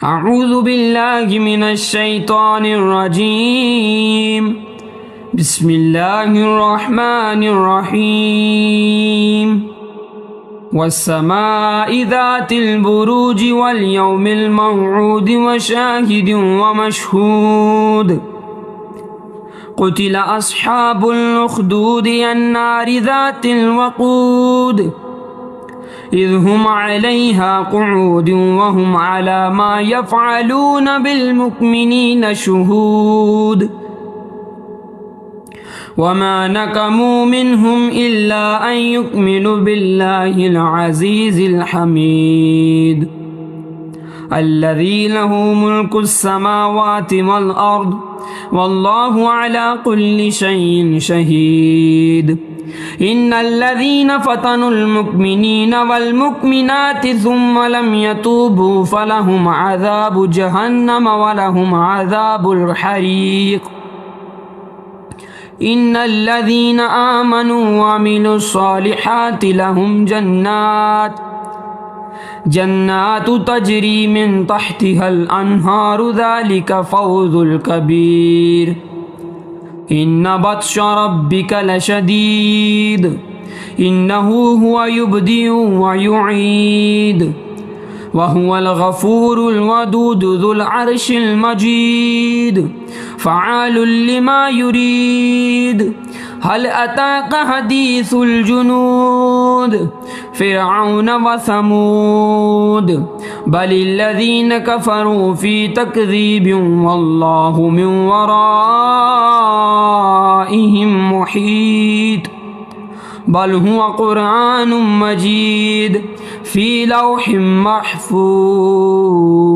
أعوذ بالله من الشيطان الرجيم بسم الله الرحمن الرحيم والسماء ذات البروج واليوم الموعود وشاهد ومشهود قتل أصحاب الأخدود النار ذات الوقود إذ هم عليها قعود وهم على ما يفعلون بالمؤمنين شهود وما نقموا منهم إلا أن يؤمنوا بالله العزيز الحميد الذي له ملك السماوات والأرض والله على كل شيء شهيد إن الذين فتنوا المؤمنين والمؤمنات ثم لم يتوبوا فلهم عذاب جهنم ولهم عذاب الحريق إن الذين آمنوا وعملوا الصالحات لهم جنات تجري من تحتها الأنهار ذلك فوز الكبير إن بطش ربك لشديد إنه هو يبدئ ويعيد وهو الغفور الودود ذو العرش المجيد فعال لما يريد هل أتاك حديث الجنود فرعون وثمود بل الذين كفروا في تكذيب والله من ورائهم محيط بل هو قرآن مجيد في لوح محفوظ.